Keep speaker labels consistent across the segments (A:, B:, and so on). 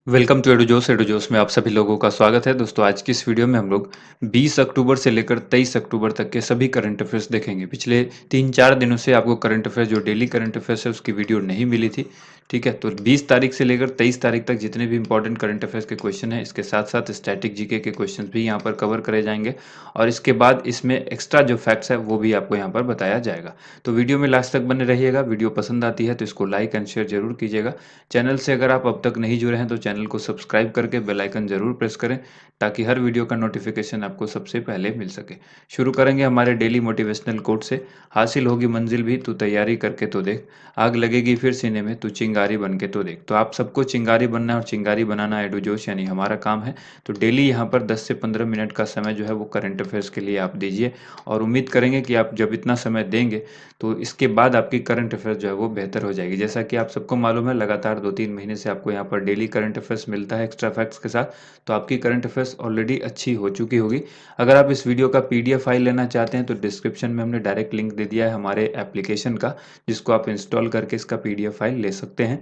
A: Welcome to एडुजोस में आप सभी लोगों का स्वागत है। दोस्तों, आज की इस वीडियो में हम लोग 20 अक्टूबर से लेकर 23 अक्टूबर तक के सभी करंट अफेयर्स देखेंगे। पिछले 3-4 दिनों से आपको करंट अफेयर्स जो डेली करंट अफेयर्स है उसकी वीडियो नहीं मिली थी। ठीक है, तो 20 तारीख से लेकर 23 तारीख तक जितने भी इंपॉर्टेंट करंट अफेयर्स के क्वेश्चन हैं, इसके साथ साथ स्टैटिक जीके के क्वेश्चन भी यहाँ पर कवर करे जाएंगे और इसके बाद इसमें एक्स्ट्रा जो फैक्ट्स है वो भी आपको यहाँ पर बताया जाएगा। तो वीडियो में लास्ट तक बने रहिएगा। वीडियो पसंद आती है तो इसको लाइक एंड शेयर जरूर कीजिएगा। चैनल से अगर आप अब तक नहीं जुड़े हैं तो चैनल को सब्सक्राइब करके बेल आइकन जरूर प्रेस करें ताकि हर वीडियो का नोटिफिकेशन आपको सबसे पहले मिल सके। शुरू करेंगे हमारे डेली मोटिवेशनल कोट से। हासिल होगी मंजिल भी तू तैयारी करके तो देख, आग लगेगी फिर सीने में तू चिंगारी बन के तो देख। तो आप सबको चिंगारी बनना है और चिंगारी बनाना एडुजोश यानी हमारा काम है। तो डेली यहाँ पर 10 से 15 मिनट का समय जो है वो करंट अफेयर्स के लिए आप दीजिए और उम्मीद करेंगे कि आप जब इतना समय देंगे तो इसके बाद आपकी करंट अफेयर्स जो है वो बेहतर हो जाएगी। जैसा कि आप सबको मालूम है, लगातार 2-3 महीने से आपको यहाँ पर डेली करंट अफेयर्स मिलता है एक्स्ट्रा फैक्ट्स के साथ, तो आपकी करंट अफेयर्स ऑलरेडी अच्छी हो चुकी होगी। अगर आप इस वीडियो का पीडीएफ फाइल लेना चाहते हैं तो डिस्क्रिप्शन में हमने डायरेक्ट लिंक दे दिया है हमारे एप्लीकेशन का, जिसको आप इंस्टॉल करके इसका पीडीएफ फाइल ले सकते हैं।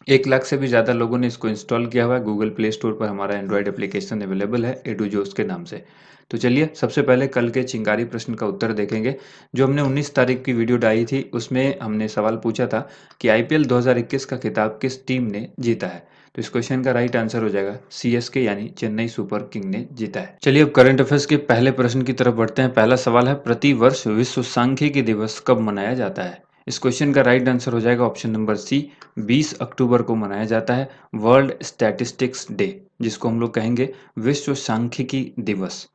A: 1 लाख से भी ज़्यादा लोगों ने इसको इंस्टॉल किया हुआ है। गूगल प्ले स्टोर पर हमारा एंड्रॉयड एप्लीकेशन अवेलेबल है एडुजोस के नाम से। तो चलिए सबसे पहले कल के चिंगारी प्रश्न का उत्तर देखेंगे। जो हमने 19 तारीख की वीडियो डाली थी उसमें हमने सवाल पूछा था कि आईपीएल 2021 का खिताब किस टीम ने जीता है। तो इस क्वेश्चन का राइट आंसर हो जाएगा सीएसके यानी चेन्नई सुपर किंग ने जीता है। चलिए अब करंट अफेयर्स के पहले प्रश्न की तरफ बढ़ते हैं। पहला सवाल है, प्रति वर्ष विश्व सांख्यिकी दिवस कब मनाया जाता है। इस क्वेश्चन का राइट आंसर हो जाएगा ऑप्शन नंबर सी, 20 अक्टूबर को मनाया जाता है वर्ल्ड स्टैटिस्टिक्स डे, जिसको हम लोग कहेंगे विश्व सांख्यिकी दिवस।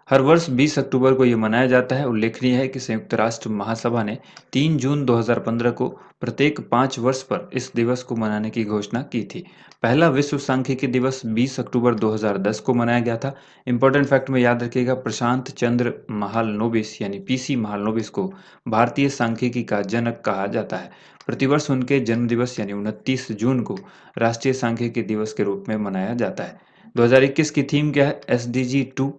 A: हर वर्ष 20 अक्टूबर को ये मनाया जाता है। उल्लेखनीय है कि संयुक्त राष्ट्र महासभा ने 3 जून 2015 को प्रत्येक 5 वर्ष पर इस दिवस को मनाने की घोषणा की थी। पहला विश्व सांख्यिकी दिवस 20 अक्टूबर 2010 को मनाया गया था। इंपॉर्टेंट फैक्ट में याद रखिएगा, प्रशांत चंद्र महालनोबिस यानी पीसी महालनोबिस को भारतीय सांख्यिकी का जनक कहा जाता है। प्रतिवर्ष उनके जन्म दिवस यानी 29 जून को राष्ट्रीय सांख्यिकी दिवस के रूप में मनाया जाता है। 2021 की थीम क्या है? SDG 2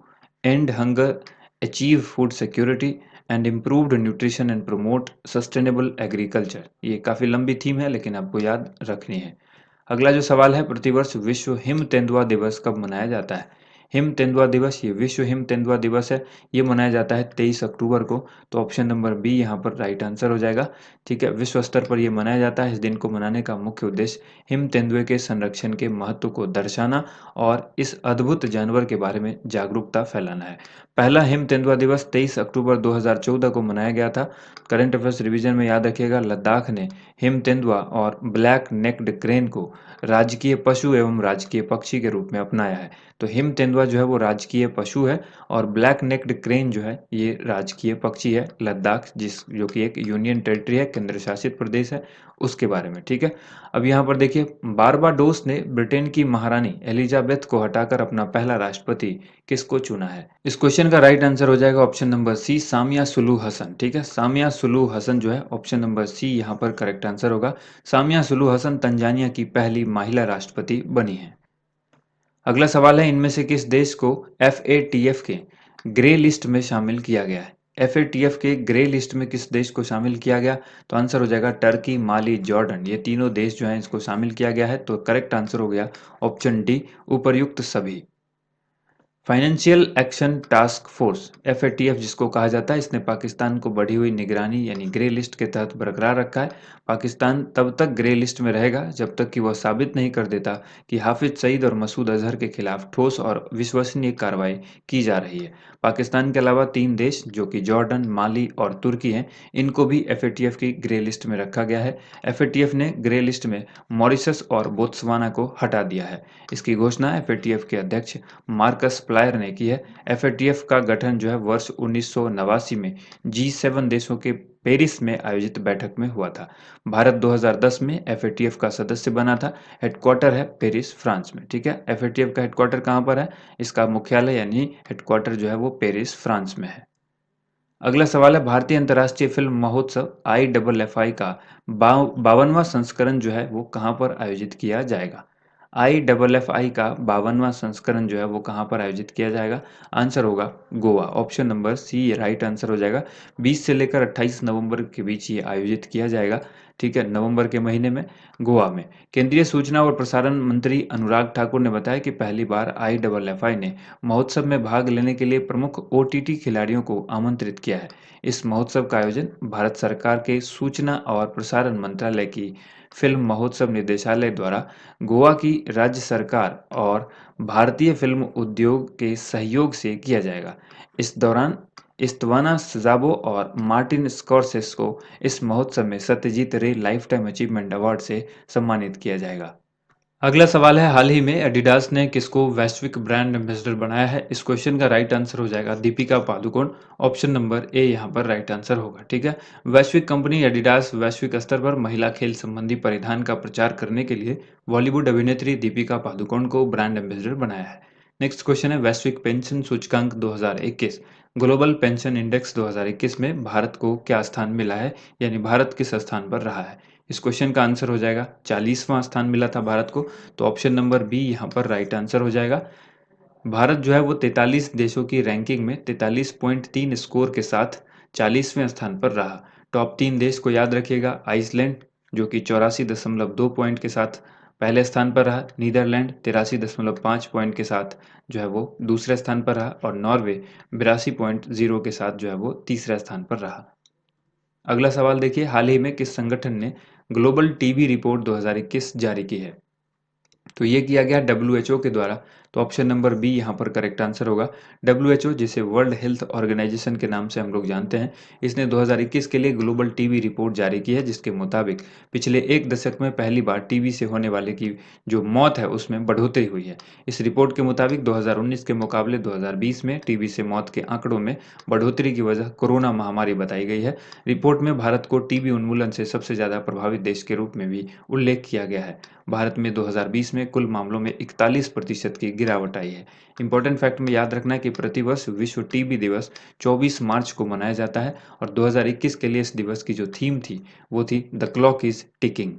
A: and hunger, achieve food security and improved nutrition and promote sustainable agriculture. ये काफ़ी लंबी थीम है लेकिन आपको याद रखनी है। अगला जो सवाल है, प्रतिवर्ष विश्व हिम तेंदुआ दिवस कब मनाया जाता है। हिम तेंदुआ दिवस, ये विश्व हिम तेंदुआ दिवस है, ये मनाया जाता है 23 अक्टूबर को। तो ऑप्शन नंबर बी यहाँ पर राइट आंसर हो जाएगा। ठीक है, विश्व स्तर पर यह मनाया जाता है। इस दिन को मनाने का मुख्य उद्देश्य हिम तेंदुए के संरक्षण के महत्व को दर्शाना और इस अद्भुत जानवर के बारे में जागरूकता फैलाना है। पहला हिम तेंदुआ दिवस 23 अक्टूबर 2014 को मनाया गया था। करंट अफेयर्स रिवीजन में याद रखिएगा, लद्दाख ने हिम तेंदुआ और ब्लैक नेक्ड क्रेन को राजकीय पशु एवं राजकीय पक्षी के रूप में अपनाया है। तो हिम तेंदुआ जो है वो राजकीय पशु है और ब्लैक नेक्ड क्रेन जो है ये राजकीय पक्षी है। लद्दाख जो कि एक यूनियन टेरिटरी है, केंद्र शासित प्रदेश है, उसके बारे में। ठीक है, अब यहाँ पर देखिए, बारबाडोस ने ब्रिटेन की महारानी एलिजाबेथ को हटाकर अपना पहला राष्ट्रपति किसको चुना है। इस क्वेश्चन का राइट आंसर हो जाएगा ऑप्शन नंबर सी, सामिया सुलू हसन। ठीक है, सामिया सुलू हसन जो है ऑप्शन नंबर सी यहाँ पर करेक्ट आंसर होगा। सामिया सुलू हसन तंजानिया की पहली महिला राष्ट्रपति बनी है। अगला सवाल है, इनमें से किस देश को FATF के ग्रे लिस्ट में शामिल किया गया है। FATF के ग्रे लिस्ट में किस देश को शामिल किया गया? तो आंसर हो जाएगा टर्की, माली, जॉर्डन। ये तीनों देश जो हैं इसको शामिल किया गया है। तो करेक्ट आंसर हो गया ऑप्शन डी, उपर्युक्त सभी। Financial action task force FATF जिसको कहा जाता है, इसने पाकिस्तान को बढ़ी हुई निगरानी यानी ग्रे लिस्ट के तहत बरकरार रखा है। पाकिस्तान तब तक ग्रे लिस्ट में रहेगा जब तक कि वह साबित नहीं कर देता कि हाफिज सईद और मसूद अजहर के खिलाफ ठोस और विश्वसनीय कार्रवाई की जा रही है। पाकिस्तान के अलावा 3 देश जो कि जॉर्डन, माली और तुर्की हैं, इनको भी FATF की ग्रे लिस्ट में रखा गया है। FATF ने ग्रे लिस्ट में मॉरिशस और बोत्सवाना को हटा दिया है। इसकी घोषणा FATF के अध्यक्ष मार्कस प्लायर ने की है। FATF का गठन जो है वर्ष 1989 में G7 देशों के पेरिस में आयोजित बैठक में हुआ था। भारत 2010 में FATF का सदस्य बना था। हेडक्वार्टर है पेरिस, फ्रांस में। ठीक है, FATF का हेडक्वार्टर कहाँ पर है? इसका मुख्यालय यानी हेडक्वार्टर जो है वो पेरिस, फ्रांस में है। अगला सवाल है, भारतीय अंतर्राष्ट्रीय फिल्म महोत्सव IFFI का 52वां संस्करण जो है वो कहाँ पर आयोजित किया जाएगा। IFFI का 52वां संस्करण जो है वो कहाँ पर आयोजित किया जाएगा? आंसर होगा Goa. Option number C right answer हो जाएगा। 20 से लेकर 28 नवंबर के बीच ये आयोजित किया जाएगा। ठीक है, नवंबर के महीने में गोवा में। केंद्रीय सूचना और प्रसारण मंत्री अनुराग ठाकुर ने बताया कि पहली बार IFFI ने महोत्सव में भाग लेने के लिए प्रमुख OTT खिलाड़ियों को आमंत्रित किया है। इस महोत्सव का आयोजन भारत सरकार के सूचना और प्रसारण मंत्रालय की फिल्म महोत्सव निदेशालय द्वारा गोवा की राज्य सरकार और भारतीय फिल्म उद्योग के सहयोग से किया जाएगा। इस दौरान इस्त्वाना सज़ाबो और मार्टिन स्कॉर्सेसे को इस महोत्सव में सत्यजीत रे लाइफ टाइम अचीवमेंट अवार्ड से सम्मानित किया जाएगा। अगला सवाल है, हाल ही में एडिडास ने किसको वैश्विक ब्रांड एम्बेसडर बनाया है? इस क्वेश्चन का राइट आंसर हो जाएगा दीपिका पादुकोण। ऑप्शन नंबर ए यहाँ पर राइट आंसर होगा। ठीक है, वैश्विक कंपनी एडिडास वैश्विक स्तर पर महिला खेल संबंधी परिधान का प्रचार करने के लिए बॉलीवुड अभिनेत्री दीपिका पादुकोण को ब्रांड एम्बेसडर बनाया है। नेक्स्ट क्वेश्चन है, वैश्विक पेंशन सूचकांक 2021 ग्लोबल पेंशन इंडेक्स 2021 में भारत को क्या स्थान मिला है, यानी भारत किस स्थान पर रहा है? इस क्वेश्चन का आंसर हो जाएगा 40वां स्थान मिला था भारत को, तो ऑप्शन नंबर बी यहाँ पर राइट आंसर हो जाएगा। भारत जो है वो 43 देशों की रैंकिंग में 43.3 स्कोर के साथ 40वें स्थान पर रहा। टॉप 3 देश को याद रखिएगा, आइसलैंड जो कि 84.2 पॉइंट के साथ पहले स्थान पर रहा, नीदरलैंड 83.5 पॉइंट के साथ जो है वो दूसरे स्थान पर रहा, और नॉर्वे 82.0 के साथ जो है वो तीसरे स्थान पर रहा। अगला सवाल देखिए, हाल ही में किस संगठन ने ग्लोबल टीबी रिपोर्ट 2021 जारी की है? तो ये किया गया WHO के द्वारा, तो ऑप्शन नंबर बी यहाँ पर करेक्ट आंसर होगा। WHO जिसे वर्ल्ड हेल्थ ऑर्गेनाइजेशन के नाम से हम लोग जानते हैं, इसने 2021 के लिए ग्लोबल टीबी रिपोर्ट जारी की है, जिसके मुताबिक पिछले एक दशक में पहली बार टीबी से होने वाले की जो मौत है उसमें बढ़ोतरी हुई है। इस रिपोर्ट के मुताबिक 2019 के मुकाबले 2020 में टीबी से मौत के आंकड़ों में बढ़ोतरी की वजह कोरोना महामारी बताई गई है। रिपोर्ट में भारत को टीबी उन्मूलन से सबसे ज़्यादा प्रभावित देश के रूप में भी उल्लेख किया गया है। भारत में 2020 में कुल मामलों में 41% की गिरावट आई है। इंपॉर्टेंट फैक्ट में याद रखना है कि प्रतिवर्ष विश्व टीबी दिवस 24 मार्च को मनाया जाता है, और 2021 के लिए इस दिवस की जो थीम थी वो थी the clock is ticking.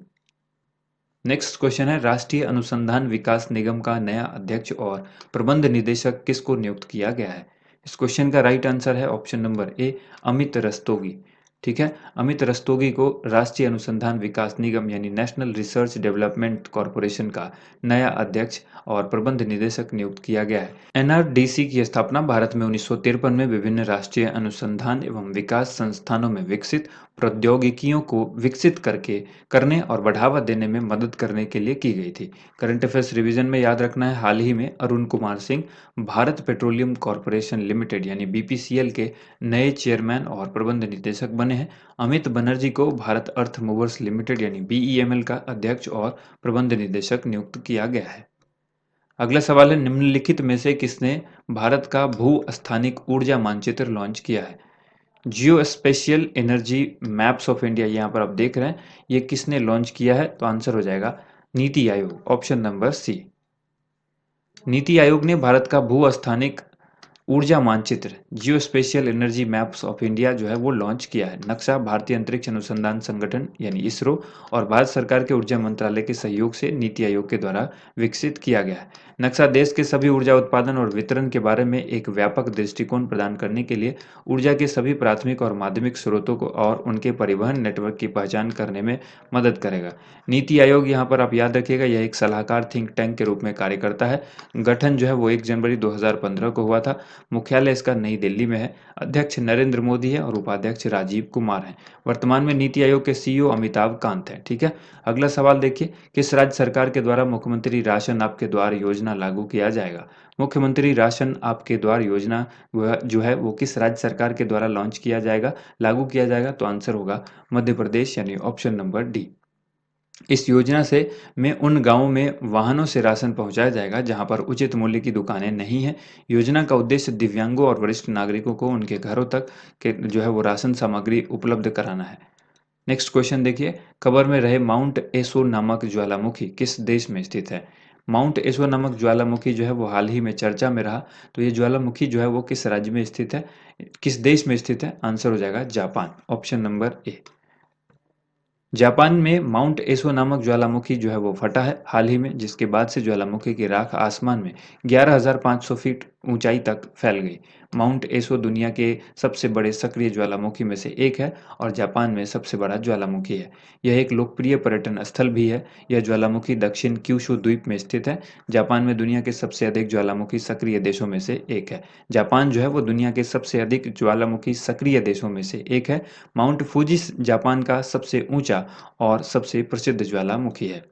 A: Next question है, राष्ट्रीय अनुसंधान विकास निगम का नया अध्यक्ष और प्रबंध निदेशक किसको नियुक्त किया गया है? इस क्वेश्चन का राइट आंसर है ऑप्शन नंबर ए अमित रस्तोगी। ठीक है, अमित रस्तोगी को राष्ट्रीय अनुसंधान विकास निगम यानी नेशनल रिसर्च डेवलपमेंट कॉरपोरेशन का नया अध्यक्ष और प्रबंध निदेशक नियुक्त किया गया है। NRDC की स्थापना भारत में 1953 में विभिन्न राष्ट्रीय अनुसंधान एवं विकास संस्थानों में विकसित प्रौद्योगिकियों को विकसित करने और बढ़ावा देने में मदद करने के लिए की गई थी। करंट अफेयर्स रिवीजन में याद रखना है, हाल ही में Arun Kumar Singh Bharat petroleum corporation limited यानी BPCL के नए चेयरमैन और प्रबंध निदेशक बने हैं। अमित बनर्जी को भारत अर्थ मूवर्स लिमिटेड यानी BEML का अध्यक्ष और प्रबंध निदेशक नियुक्त किया गया है। अगला सवाल है, निम्नलिखित में से किसने भारत का भू स्थानिक ऊर्जा मानचित्र लॉन्च किया है? Geospatial energy maps of India यहाँ पर आप देख रहे हैं, ये किसने लॉन्च किया है? तो आंसर हो जाएगा Niti Aayog. Option number C. Niti Aayog ने भारत का भू स्थानिक ऊर्जा मानचित्र geospatial energy maps of India जो है वो लॉन्च किया है। नक्शा भारतीय अंतरिक्ष अनुसंधान संगठन यानी इसरो और भारत सरकार के ऊर्जा मंत्रालय के सहयोग से नीति आयोग के द्वारा विकसित किया गया है। नक्शा देश के सभी ऊर्जा उत्पादन और वितरण के बारे में एक व्यापक दृष्टिकोण प्रदान करने के लिए ऊर्जा के सभी प्राथमिक और माध्यमिक स्रोतों को और उनके परिवहन नेटवर्क की पहचान करने में मदद करेगा। नीति आयोग यहाँ पर आप याद रखिएगा, यह एक सलाहकार थिंक टैंक के रूप में कार्य करता है। गठन जो है वो 1 जनवरी 2015 को हुआ था। मुख्यालय इसका नई दिल्ली में है। अध्यक्ष नरेंद्र मोदी है और उपाध्यक्ष राजीव कुमार हैं। वर्तमान में नीति आयोग के CEO अमिताभ कांत हैं। ठीक है, अगला सवाल देखिए, किस राज्य सरकार के द्वारा मुख्यमंत्री राशन आपके द्वार योजना लागू किया जाएगा? मुख्यमंत्री राशन आपके द्वार योजना जो है वो किस राज्य सरकार के द्वारा लॉन्च किया जाएगा, लागू किया जाएगा? तो आंसर होगा मध्य प्रदेश यानी ऑप्शन नंबर डी। इस योजना से में उन गांवों में वाहनों से राशन पहुंचाया जाएगा जहां पर उचित मूल्य की दुकानें नहीं हैं। योजना का उद्देश्य दिव्यांगों और वरिष्ठ नागरिकों को उनके घरों तक के जो है वो राशन सामग्री उपलब्ध कराना है। नेक्स्ट क्वेश्चन देखिए, खबर में रहे माउंट एसो नामक ज्वालामुखी किस देश में स्थित है? माउंट एसो नामक ज्वालामुखी जो है वो हाल ही में चर्चा में रहा, तो ये ज्वालामुखी जो है वो किस राज्य में स्थित है, किस देश में स्थित है? आंसर हो जाएगा जापान। ऑप्शन नंबर ए। जापान में माउंट एसो नामक ज्वालामुखी जो है वो फटा है हाल ही में, जिसके बाद से ज्वालामुखी की राख आसमान में 11,500 फीट ऊंचाई तक फैल गई। माउंट एसो दुनिया के सबसे बड़े सक्रिय ज्वालामुखी में से एक है और जापान में सबसे बड़ा ज्वालामुखी है। यह एक लोकप्रिय पर्यटन स्थल भी है। यह ज्वालामुखी दक्षिण क्यूशू द्वीप में स्थित है। जापान में दुनिया के सबसे अधिक ज्वालामुखी सक्रिय देशों में से एक है। जापान जो है वो दुनिया के सबसे अधिक ज्वालामुखी सक्रिय देशों में से एक है। माउंट फूजी जापान का सबसे ऊंचा और सबसे प्रसिद्ध ज्वालामुखी है।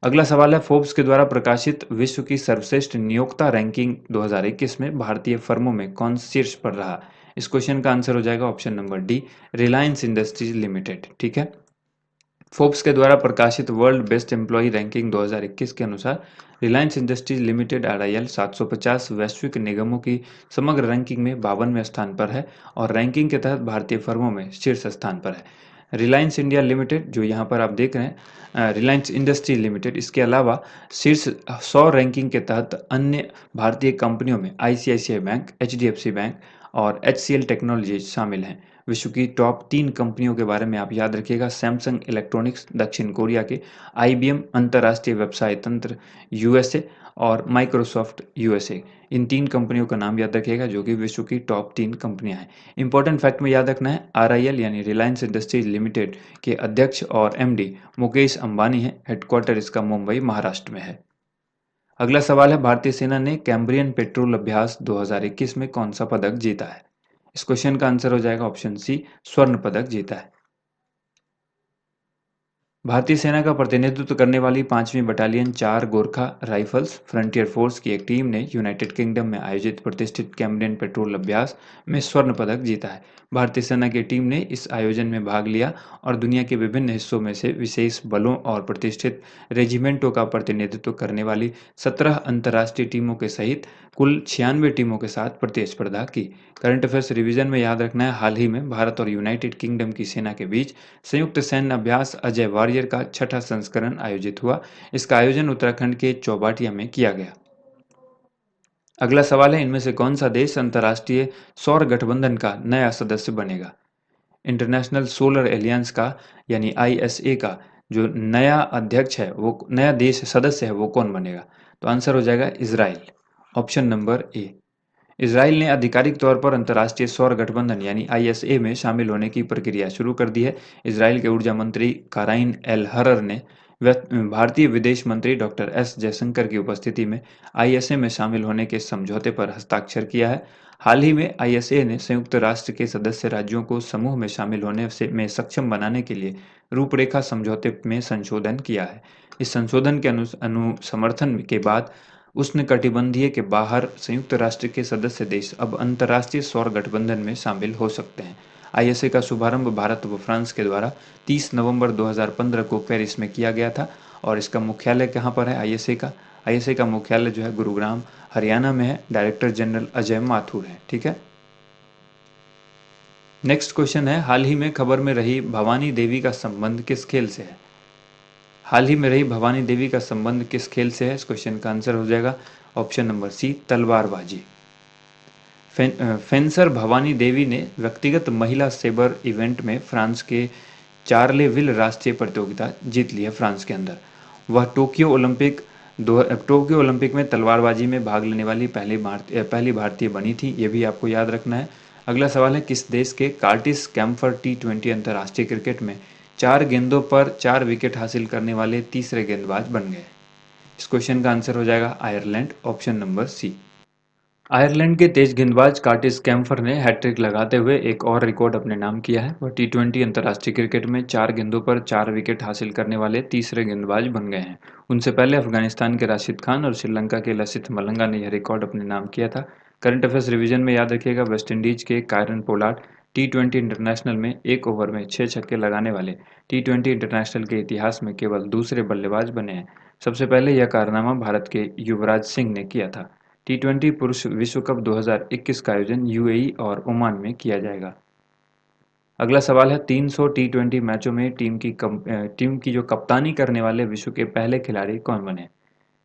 A: अगला सवाल है, फोर्ब्स के द्वारा प्रकाशित विश्व की सर्वश्रेष्ठ नियोक्ता रैंकिंग 2021 में भारतीय फर्मों में कौन शीर्ष पर रहा? इस क्वेश्चन का आंसर हो जाएगा option number D, Reliance industries limited. ठीक है। फोर्ब्स के द्वारा प्रकाशित वर्ल्ड बेस्ट एम्प्लॉय रैंकिंग 2021 के अनुसार रिलायंस इंडस्ट्रीज लिमिटेड आरआईएल 750 वैश्विक निगमों की समग्र रैंकिंग में 52वें स्थान पर है और रैंकिंग के तहत भारतीय फर्मों में शीर्ष स्थान पर है। रिलायंस इंडिया लिमिटेड जो यहाँ पर आप देख रहे हैं, रिलायंस इंडस्ट्री लिमिटेड, इसके अलावा शीर्ष 100 रैंकिंग के तहत अन्य भारतीय कंपनियों में आईसीआईसीआई बैंक, एचडीएफसी बैंक और एचसीएल टेक्नोलॉजीज शामिल हैं। विश्व की टॉप 3 कंपनियों के बारे में आप याद रखिएगा, सैमसंग इलेक्ट्रॉनिक्स दक्षिण कोरिया के, आईबीएम अंतर्राष्ट्रीय व्यवसाय तंत्र यूएसए और माइक्रोसॉफ्ट यूएसए। इन 3 कंपनियों का नाम याद रखिएगा जो कि विश्व की टॉप 3 कंपनियां हैं। इंपॉर्टेंट फैक्ट में याद रखना है, आरआईएल यानी रिलायंस इंडस्ट्रीज लिमिटेड के अध्यक्ष और एमडी मुकेश अंबानी हैं। हेडक्वार्टर इसका मुंबई महाराष्ट्र में है। अगला सवाल है, भारतीय सेना ने कैम्ब्रियन पेट्रोल अभ्यास 2021 में कौन सा पदक जीता है? इस क्वेश्चन का आंसर हो जाएगा ऑप्शन सी, स्वर्ण पदक जीता है। भारतीय सेना का प्रतिनिधित्व करने वाली 5वीं battalion 4 Gorkha rifles frontier force की एक टीम ने यूनाइटेड किंगडम में आयोजित प्रतिष्ठित कैम्ब्रियन पेट्रोल अभ्यास में स्वर्ण पदक जीता है। भारतीय सेना की टीम ने इस आयोजन में भाग लिया और दुनिया के विभिन्न हिस्सों में से विशेष बलों और प्रतिष्ठित रेजिमेंटों का प्रतिनिधित्व करने वाली 17 अंतर्राष्ट्रीय टीमों के सहित कुल 96 टीमों के साथ प्रतिस्पर्धा की। करंट अफेयर्स रिवीजन में याद रखना है, हाल ही में भारत और यूनाइटेड किंगडम की सेना के बीच संयुक्त सैन्य अभ्यास अजय वॉरियर का छठा संस्करण आयोजित हुआ। इसका आयोजन उत्तराखंड के चौबाटिया में किया गया। अगला सवाल है, इनमें से कौन सा देश अंतर्राष्ट्रीय सौर गठबंधन का नया सदस्य बनेगा? इंटरनेशनल सोलर एलियंस का यानी आईएसए का जो नया अध्यक्ष है, वो नया देश सदस्य है, वो कौन बनेगा? तो आंसर हो जाएगा इजराइल, ऑप्शन नंबर ए। इजराइल ने आधिकारिक तौर पर अंतर्राष्ट्रीय सौर गठबंधन यानी आईएसए में शामिल होने की प्रक्रिया शुरू कर दी है। इजराइल के ऊर्जा मंत्री काराइन एल हरर ने भारतीय विदेश मंत्री डॉक्टर एस जयशंकर की उपस्थिति में आईएसए में शामिल होने के समझौते पर हस्ताक्षर किया है। हाल ही में आईएसए ने संयुक्त राष्ट्र के सदस्य राज्यों को समूह में शामिल होने से में सक्षम बनाने के लिए रूपरेखा समझौते में संशोधन किया है। इस संशोधन के समर्थन के बाद उष्णकटिबंधीय के बाहर संयुक्त राष्ट्र के सदस्य देश अब अंतर्राष्ट्रीय सौर गठबंधन में शामिल हो सकते हैं। आईएसए का शुभारंभ भारत व फ्रांस के द्वारा 30 नवंबर 2015 को पेरिस में किया गया था और इसका मुख्यालय कहाँ पर है आईएसए का? आईएसए का मुख्यालय जो है गुरुग्राम हरियाणा में है। डायरेक्टर जनरल अजय माथुर है। ठीक है। नेक्स्ट क्वेश्चन है, हाल ही में खबर में रही भवानी देवी का संबंध किस खेल से है? हाल ही में रही भवानी देवी का संबंध किस खेल से है? इस क्वेश्चन का आंसर हो जाएगा ऑप्शन नंबर सी, तलवारबाजी। फेंसर भवानी देवी ने व्यक्तिगत महिला सेबर इवेंट में फ्रांस के चार्लेविल राष्ट्रीय प्रतियोगिता जीत ली है फ्रांस के अंदर। वह टोक्यो ओलंपिक में तलवारबाजी में भाग लेने वाली पहली भारतीय बनी थी। ये भी आपको याद रखना है। अगला सवाल है, किस देश के कार्टिस कैम्फर टी20 अंतर्राष्ट्रीय क्रिकेट में 4 गेंदों पर 4 विकेट हासिल करने वाले तीसरे गेंदबाज बन गए? इस क्वेश्चन का आंसर हो जाएगा Ireland, option number C. Ireland के तेज गेंदबाज कार्टिस कैम्फर ने हैट्रिक लगाते हुए एक और रिकॉर्ड अपने नाम किया है। वह टी20 अंतर्राष्ट्रीय क्रिकेट में 4 गेंदों पर 4 विकेट हासिल करने वाले तीसरे गेंदबाज बन गए हैं। उनसे पहले अफगानिस्तान के राशिद खान और श्रीलंका के लसिथ मलंगा ने यह रिकॉर्ड अपने नाम किया था। करंट अफेयर्स रिवीजन में याद रखिएगा, वेस्टइंडीज के कायरन पोलार्ड टी20 इंटरनेशनल में एक ओवर में 6 छक्के लगाने वाले टी20 इंटरनेशनल के इतिहास में केवल दूसरे बल्लेबाज बने हैं। सबसे पहले यह कारनामा भारत के युवराज सिंह ने किया था। टी20 पुरुष विश्व कप 2021 का आयोजन यूएई और ओमान में किया जाएगा। अगला सवाल है, 300 टी20 मैचों में टीम की जो कप्तानी करने वाले विश्व के पहले खिलाड़ी कौन बने?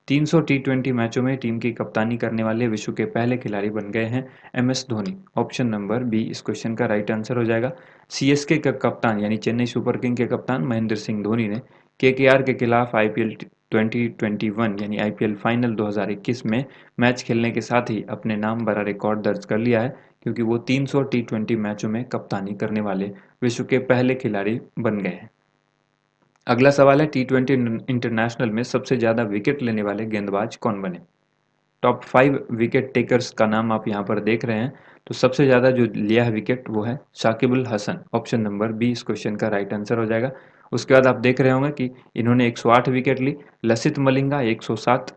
A: 300 टी20 मैचों में टीम की कप्तानी करने वाले विश्व के पहले खिलाड़ी बन गए हैं MS Dhoni. Option number B इस क्वेश्चन का राइट आंसर हो जाएगा। सीएसके का कप्तान यानी चेन्नई सुपर किंग के कप्तान महेंद्र सिंह धोनी ने केकेआर के खिलाफ आईपीएल 2021 यानी आईपीएल फाइनल 2021 में मैच खेलने के साथ ही अपने नाम बड़ा रिकॉर्ड दर्ज कर लिया है, क्योंकि वो 300 टी20 मैचों में कप्तानी करने वाले विश्व के पहले खिलाड़ी बन गए हैं। अगला सवाल है, टी20 इंटरनेशनल में सबसे ज्यादा विकेट लेने वाले गेंदबाज कौन बने। टॉप 5 विकेट टेकर्स का नाम आप यहाँ पर देख रहे हैं। तो सबसे ज्यादा जो लिया है विकेट वो है Shakib Al Hasan. Option number B इस क्वेश्चन का राइट आंसर हो जाएगा। उसके बाद आप देख रहे होंगे कि इन्होंने 108 विकेट ली। लसित मलिंगा 107,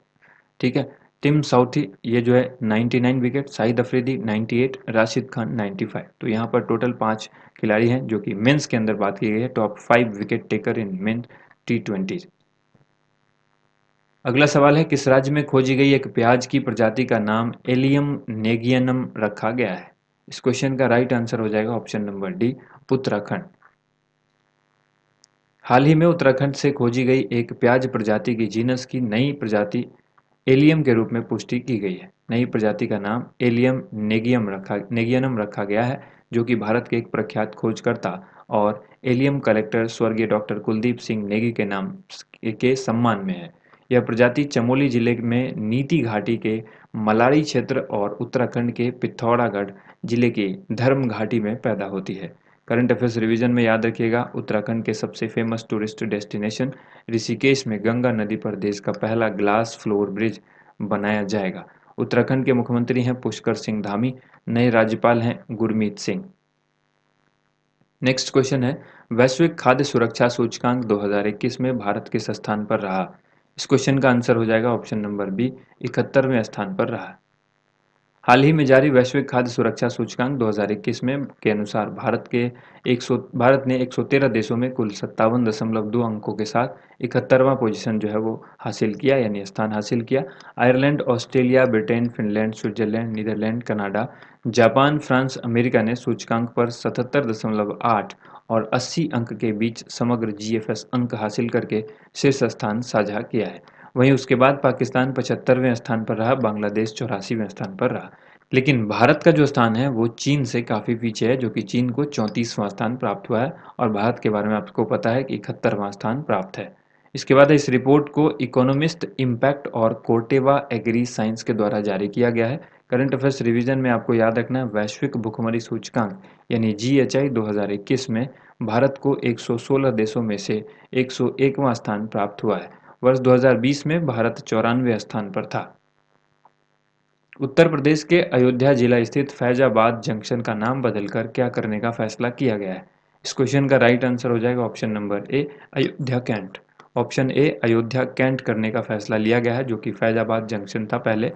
A: ठीक है। टिम साउथी ये जो है 99 विकेट, शाहिद अफरीदी 98, राशिद खान 95। तो यहाँ पर टोटल 5 खिलाड़ी हैं जो कि मेंस के अंदर बात की गई है top 5 wicket taker in men टी20। अगला सवाल है, किस राज्य में खोजी गई एक प्याज की प्रजाति का नाम एलियम नेगियनम रखा गया है। इस क्वेश्चन का राइट आंसर हो जाएगा ऑप्शन नंबर डी उत्तराखंड। हाल ही में उत्तराखंड से खोजी गई एक प्याज प्रजाति की जीनस की नई प्रजाति एलियम के रूप में पुष्टि की गई है। नई प्रजाति का नाम एलियम नेगियनम रखा गया है, जो कि भारत के एक प्रख्यात खोजकर्ता और एलियम कलेक्टर स्वर्गीय डॉक्टर कुलदीप सिंह नेगी के नाम के सम्मान में है। यह प्रजाति चमोली जिले में नीति घाटी के मलारी क्षेत्र और उत्तराखंड के पिथौरागढ़ जिले की धर्म घाटी में पैदा होती है। करंट अफेयर्स रिवीजन में याद रखिएगा, उत्तराखंड के सबसे फेमस टूरिस्ट डेस्टिनेशन ऋषिकेश में गंगा नदी पर देश का पहला ग्लास फ्लोर ब्रिज बनाया जाएगा। उत्तराखंड के मुख्यमंत्री हैं पुष्कर सिंह धामी। नए राज्यपाल हैं गुरमीत सिंह। नेक्स्ट क्वेश्चन है, वैश्विक खाद्य सुरक्षा सूचकांक 2021 में भारत किस स्थान पर रहा। इस क्वेश्चन का आंसर हो जाएगा ऑप्शन नंबर बी 71वें स्थान पर रहा। हाल ही में जारी वैश्विक खाद्य सुरक्षा सूचकांक 2021 में के अनुसार भारत ने 113 देशों में कुल 57.2 अंकों के साथ 71वां पोजीशन जो है वो हासिल किया, यानी स्थान हासिल किया। Ireland, Australia, Britain, Finland, Switzerland, Netherland, Canada, Japan, France, America ने सूचकांक पर 77.8 और 80 अंक के बीच समग्र जीएफएस अंक हासिल करके शीर्ष स्थान साझा किया है। वहीं उसके बाद पाकिस्तान 75वें स्थान पर रहा, बांग्लादेश 84वें स्थान पर रहा। लेकिन भारत का जो स्थान है वो चीन से काफ़ी पीछे है, जो कि चीन को 34वां स्थान प्राप्त हुआ है और भारत के बारे में आपको पता है कि 71वां स्थान प्राप्त है। इसके बाद इस रिपोर्ट को इकोनॉमिस्ट इम्पैक्ट और कोर्टेवा एग्री साइंस के द्वारा जारी किया गया है। करंट अफेयर्स रिवीजन में आपको याद रखना है, वैश्विक भुखमरी सूचकांक यानी जीएचआई 2021 में भारत को 116 देशों में से 101वां स्थान प्राप्त हुआ है। वर्ष 2020 में भारत 94वें स्थान पर था। उत्तर प्रदेश के अयोध्या जिला स्थित फैजाबाद जंक्शन का नाम बदलकर क्या करने का फैसला किया गया है। इस क्वेश्चन का राइट आंसर हो जाएगा option number A Ayodhya cantt. Option A Ayodhya cantt करने का फैसला लिया गया है, जो कि फैजाबाद जंक्शन था पहले,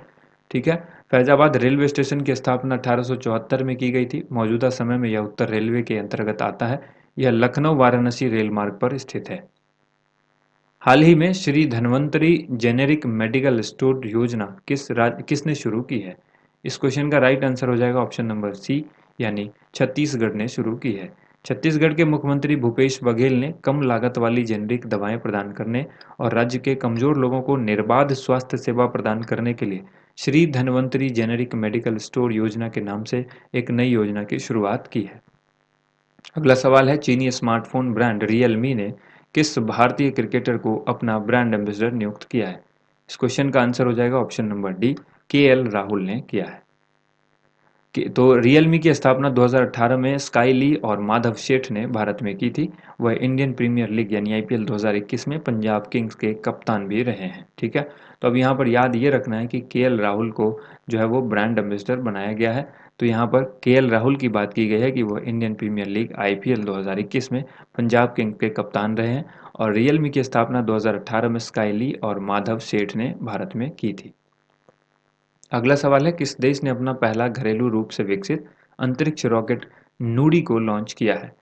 A: ठीक है। फैजाबाद रेलवे स्टेशन की स्थापना 1874 में की गई थी। मौजूदा समय में यह उत्तर रेलवे के अंतर्गत आता है। यह लखनऊ वाराणसी रेल मार्ग पर स्थित है। हाल ही में Shri Dhanvantari generic medical store योजना किसने शुरू की है। इस क्वेश्चन का राइट आंसर हो जाएगा ऑप्शन नंबर सी, यानी छत्तीसगढ़ ने शुरू की है। छत्तीसगढ़ के मुख्यमंत्री भूपेश बघेल ने कम लागत वाली जेनेरिक दवाएं प्रदान करने और राज्य के कमजोर लोगों को निर्बाध स्वास्थ्य सेवा प्रदान करने के लिए Shri Dhanvantari generic medical store योजना के नाम से एक नई योजना की शुरुआत की है। अगला सवाल है, चीनी स्मार्टफोन ब्रांड रियलमी ने किस भारतीय क्रिकेटर को अपना ब्रांड एम्बेसडर नियुक्त किया है। इस क्वेश्चन का आंसर हो जाएगा option number D KL Rahul ने किया है। तो रियलमी की स्थापना 2018 में स्काई ली और माधव सेठ ने भारत में की थी। वह इंडियन प्रीमियर लीग यानी आईपीएल 2021 में पंजाब किंग्स के कप्तान भी रहे हैं, ठीक है। तो अब यहाँ पर याद ये रखना है कि केएल राहुल को जो है वो ब्रांड एम्बेसडर बनाया गया है। तो यहाँ पर केएल राहुल की बात की गई है कि वह इंडियन प्रीमियर लीग आईपीएल 2021 में पंजाब किंग्स के कप्तान रहे हैं और रियलमी की स्थापना 2018 में स्काई ली और माधव सेठ ने भारत में की थी। अगला सवाल है, किस देश ने अपना पहला घरेलू रूप से विकसित अंतरिक्ष रॉकेट नूरी को लॉन्च किया है।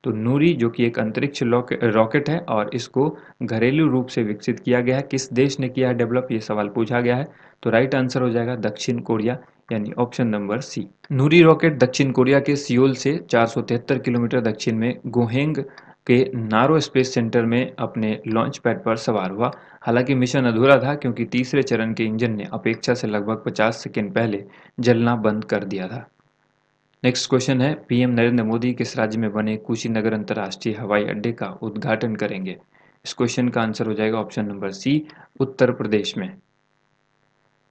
A: तो नूरी जो कि एक अंतरिक्ष रॉकेट है और इसको घरेलू रूप से विकसित किया गया है। किस देश ने किया है डेवलप, ये सवाल पूछा गया है। तो राइट आंसर हो जाएगा दक्षिण कोरिया, यानी ऑप्शन नंबर सी। नूरी रॉकेट दक्षिण कोरिया के सियोल से 473 किलोमीटर दक्षिण में गोहेंग के नारो स्पेस सेंटर में अपने लॉन्च पैड पर सवार हुआ। हालांकि मिशन अधूरा था क्योंकि तीसरे चरण के इंजन ने अपेक्षा से लगभग 50 सेकंड पहले जलना बंद कर दिया था। नेक्स्ट क्वेश्चन है, पीएम नरेंद्र मोदी किस राज्य में बने कुशीनगर अंतर्राष्ट्रीय हवाई अड्डे का उद्घाटन करेंगे? इस क्वेश्चन का आंसर हो जाएगा ऑप्शन नंबर सी, उत्तर प्रदेश में।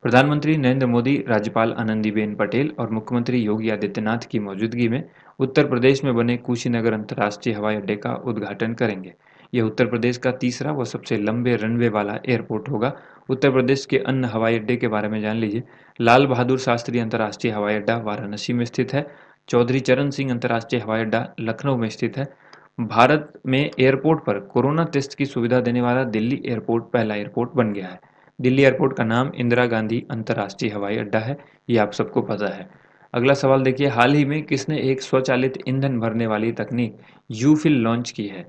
A: प्रधानमंत्री नरेंद्र मोदी, राज्यपाल आनंदीबेन पटेल और मुख्यमंत्री योगी आदित्यनाथ की मौजूदगी में उत्तर प्रदेश में बने कुशीनगर अंतर्राष्ट्रीय हवाई अड्डे का उद्घाटन करेंगे। यह उत्तर प्रदेश का तीसरा व सबसे लंबे रनवे वाला एयरपोर्ट होगा। उत्तर प्रदेश के अन्य हवाई अड्डे के बारे में जान लीजिए। लाल बहादुर शास्त्री अंतर्राष्ट्रीय हवाई अड्डा वाराणसी में स्थित है। चौधरी चरण सिंह अंतर्राष्ट्रीय हवाई अड्डा लखनऊ में स्थित है। भारत में एयरपोर्ट पर कोरोना टेस्ट की सुविधा देने वाला दिल्ली एयरपोर्ट पहला एयरपोर्ट बन गया है। दिल्ली एयरपोर्ट का नाम इंदिरा गांधी अंतर्राष्ट्रीय हवाई अड्डा है, ये आप सबको पता है। अगला सवाल देखिए, हाल ही में किसने एक स्वचालित ईंधन भरने वाली तकनीक यूफिल लॉन्च की है?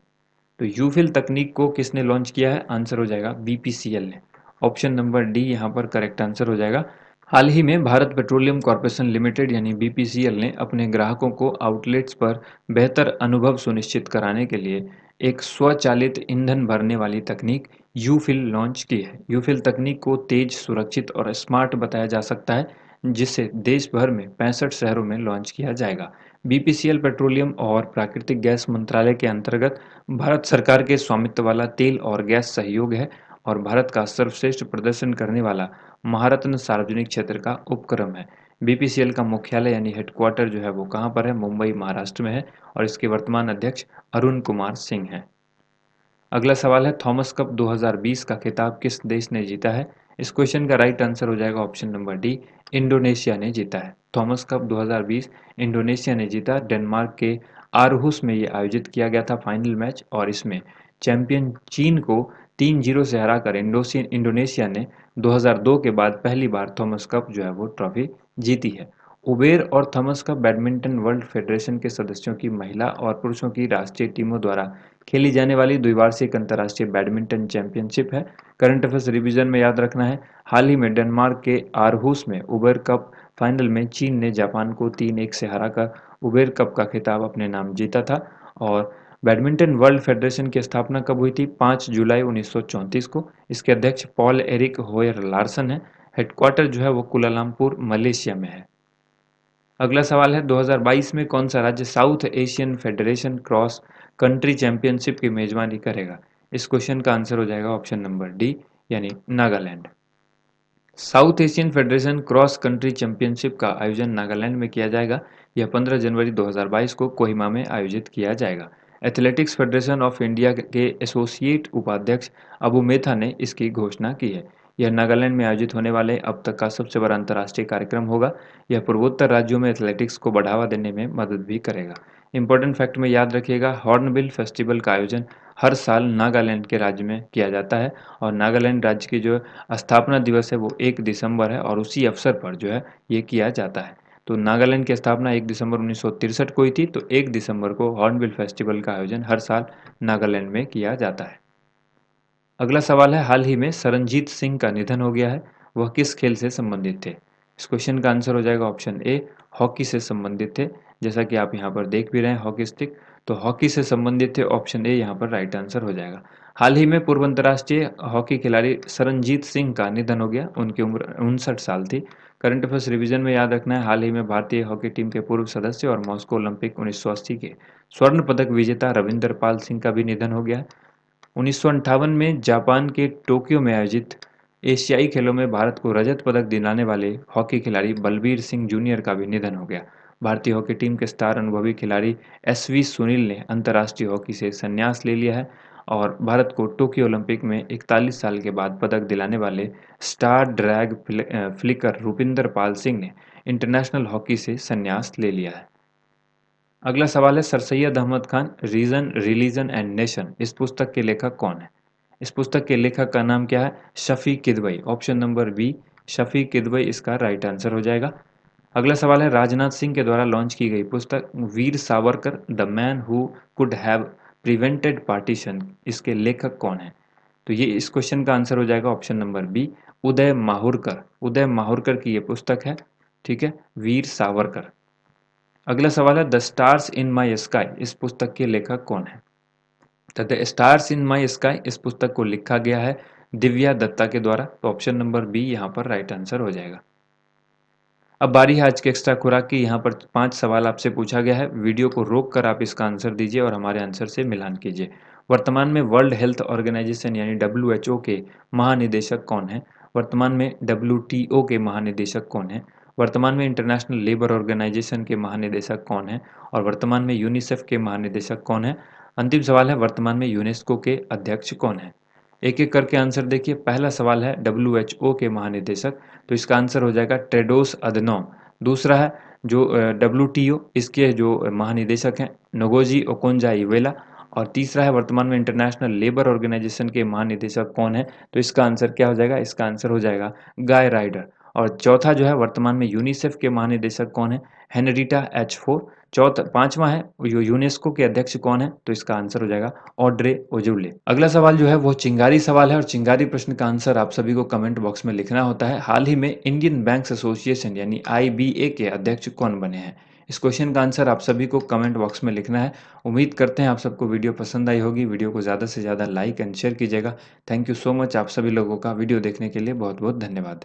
A: तो यूफिल तकनीक को किसने लॉन्च किया है? आंसर हो जाएगा बीपीसीएल ने। ऑप्शन नंबर डी यहाँ पर करेक्ट आंसर हो जाएगा। हाल ही में भारत पेट्रोलियम कॉर्पोरेशन लिमिटेड यानी बीपीसीएल ने अपने ग्राहकों को आउटलेट्स पर बेहतर अनुभव सुनिश्चित कराने के लिए एक स्वचालित ईंधन भरने वाली तकनीक यूफिल लॉन्च की है। यूफिल तकनीक को तेज, सुरक्षित और स्मार्ट बताया जा सकता है, जिसे देश भर में 65 शहरों में लॉन्च किया जाएगा। बीपीसीएल पेट्रोलियम और प्राकृतिक गैस मंत्रालय के अंतर्गत भारत सरकार के स्वामित्व वाला तेल और गैस सहयोग है और भारत का सर्वश्रेष्ठ प्रदर्शन करने वाला महारत्न सार्वजनिक क्षेत्र का उपक्रम है। बीपीसीएल का मुख्यालय यानी हेडक्वार्टर जो है वो कहाँ पर है? मुंबई, महाराष्ट्र में है और इसके वर्तमान अध्यक्ष अरुण कुमार सिंह हैं। अगला सवाल है, थॉमस कप 2020 का खिताब किस देश ने जीता है? इस क्वेश्चन का राइट आंसर हो जाएगा ऑप्शन नंबर डी, इंडोनेशिया ने जीता है। थॉमस कप 2020 इंडोनेशिया ने जीता। डेनमार्क के आरहुस में ये आयोजित किया गया था फाइनल मैच और इसमें चैंपियन चीन को 3-0 से हराकर इंडोनेशिया ने 2002 के बाद पहली बार थॉमस कप जो है वो ट्रॉफी जीती है। उबेर और Thomas cup badminton world federation के सदस्यों की महिला और पुरुषों की राष्ट्रीय टीमों द्वारा खेली जाने वाली द्विवार्षिक अंतर्राष्ट्रीय बैडमिंटन चैंपियनशिप है। करंट अफेयर्स रिवीजन में याद रखना है, हाल ही में डेनमार्क के आरहुस में उबेर कप फाइनल में चीन ने जापान को 3-1 से हराकर उबेर कप का खिताब अपने नाम जीता था। और बैडमिंटन वर्ल्ड फेडरेशन की स्थापना कब हुई थी? 5 जुलाई 1934 को। इसके अध्यक्ष पॉल एरिक होयर लार्सन है। हेडक्वार्टर जो है वो कुलालमपुर, मलेशिया में है। अगला सवाल है, 2022 में कौन सा राज्य south Asian federation cross country championship की मेजबानी करेगा? इस क्वेश्चन का आंसर हो जाएगा ऑप्शन नंबर डी, यानी Nagaland. South Asian federation cross country championship का आयोजन नागालैंड में किया जाएगा। यह 15 जनवरी 2022 को कोहिमा में आयोजित किया जाएगा। एथलेटिक्स फेडरेशन ऑफ इंडिया के एसोसिएट उपाध्यक्ष अबू मेथा ने इसकी घोषणा की है। यह नागालैंड में आयोजित होने वाले अब तक का सबसे बड़ा अंतर्राष्ट्रीय कार्यक्रम होगा। यह पूर्वोत्तर राज्यों में एथलेटिक्स को बढ़ावा देने में मदद भी करेगा। इंपॉर्टेंट फैक्ट में याद रखिएगा, हॉर्नबिल फेस्टिवल का आयोजन हर साल नागालैंड के राज्य में किया जाता है और नागालैंड राज्य की जो स्थापना दिवस है वो 1 दिसंबर है और उसी अवसर पर जो है ये किया जाता है। तो नागालैंड की स्थापना 1 दिसंबर 1963 को हुई थी, तो 1 दिसंबर को हॉर्नबिल फेस्टिवल का आयोजन हर साल नागालैंड में किया जाता है। अगला सवाल है, हाल ही में सरनजीत सिंह का निधन हो गया है, वह किस खेल से संबंधित थे? इस क्वेश्चन का आंसर हो जाएगा ऑप्शन ए, हॉकी से संबंधित थे। जैसा कि आप यहाँ पर देख भी रहे हैं हॉकी स्टिक, तो हॉकी से संबंधित थे, ऑप्शन ए यहाँ पर राइट आंसर हो जाएगा। हाल ही में पूर्व अंतर्राष्ट्रीय हॉकी खिलाड़ी सरनजीत सिंह का निधन हो गया, उनकी उम्र 59 साल थी। करंट अफेयर्स रिवीजन में याद रखना है, हाल ही में भारतीय हॉकी टीम के पूर्व सदस्य और मॉस्को ओलंपिक 1980 के स्वर्ण पदक विजेता रविंदर पाल सिंह का भी निधन हो गया। 1958 में जापान के टोक्यो में आयोजित एशियाई खेलों में भारत को रजत पदक दिलाने वाले हॉकी खिलाड़ी बलबीर सिंह जूनियर का भी निधन हो गया। भारतीय हॉकी टीम के स्टार अनुभवी खिलाड़ी एसवी सुनील ने अंतर्राष्ट्रीय हॉकी से संन्यास ले लिया है और भारत को टोक्यो ओलंपिक में 41 साल के बाद पदक दिलाने वाले star drag flicker Rupinder Pal Singh ने इंटरनेशनल हॉकी से संन्यास ले लिया है। अगला सवाल है, sir Syed Ahmad Khan reason religion and nation इस पुस्तक के लेखक कौन है? इस पुस्तक के लेखक का नाम क्या है? Shafi Kidwai. Option number B, Shafi Kidwai इसका राइट आंसर हो जाएगा। अगला सवाल है, राजनाथ सिंह के द्वारा लॉन्च की गई पुस्तक Veer Savarkar the man who could have prevented partition, इसके लेखक कौन है? तो ये इस क्वेश्चन का आंसर हो जाएगा ऑप्शन नंबर बी, उदय माहुरकर। उदय माहुरकर की ये पुस्तक है, ठीक है, वीर सावरकर। अगला सवाल है, the stars in my sky इस पुस्तक के लेखक कौन है? तो the stars in my sky इस पुस्तक को लिखा गया है दिव्या दत्ता के द्वारा। तो ऑप्शन नंबर बी यहाँ पर राइट आंसर हो जाएगा। अब बारी है आज के एक्स्ट्रा खुराक की। यहाँ पर 5 सवाल आपसे पूछा गया है। वीडियो को रोक कर आप इसका आंसर दीजिए और हमारे आंसर से मिलान कीजिए। वर्तमान में वर्ल्ड हेल्थ ऑर्गेनाइजेशन यानी WHO के महानिदेशक कौन हैं? वर्तमान में WTO के महानिदेशक कौन हैं? वर्तमान में इंटरनेशनल लेबर ऑर्गेनाइजेशन के महानिदेशक कौन हैं? और वर्तमान में यूनिसेफ के महानिदेशक कौन हैं? अंतिम सवाल है, वर्तमान में यूनेस्को के अध्यक्ष कौन हैं? एक-एक करके आंसर देखिए। पहला सवाल है WHO के महानिदेशक, तो इसका आंसर हो जाएगा टेड्रोस अधनोम। दूसरा है जो WTO, इसके जो महानिदेशक हैं नोगोजी ओकोंजो-इवेला। और तीसरा है वर्तमान में इंटरनेशनल लेबर ऑर्गेनाइजेशन के महानिदेशक कौन है? तो इसका आंसर क्या हो जाएगा? इसका आंसर हो जाएगा गाय राइडर। और चौथा जो है वर्तमान में यूनिसेफ के महानिदेशक कौन है? Henrietta H four. पांचवा है यूनेस्को के अध्यक्ष कौन है? तो इसका आंसर हो जाएगा ऑड्रे ओजुले। अगला सवाल जो है वो चिंगारी सवाल है और चिंगारी प्रश्न का आंसर आप सभी को कमेंट बॉक्स में लिखना होता है। हाल ही में इंडियन बैंक्स एसोसिएशन यानी IBA के अध्यक्ष कौन बने हैं? इस क्वेश्चन का आंसर आप सभी को कमेंट बॉक्स में लिखना है। उम्मीद करते हैं आप सबको वीडियो पसंद आई होगी। वीडियो को ज़्यादा से ज़्यादा लाइक एंड शेयर कीजिएगा। Thank you so much. आप सभी लोगों का वीडियो देखने के लिए बहुत बहुत धन्यवाद।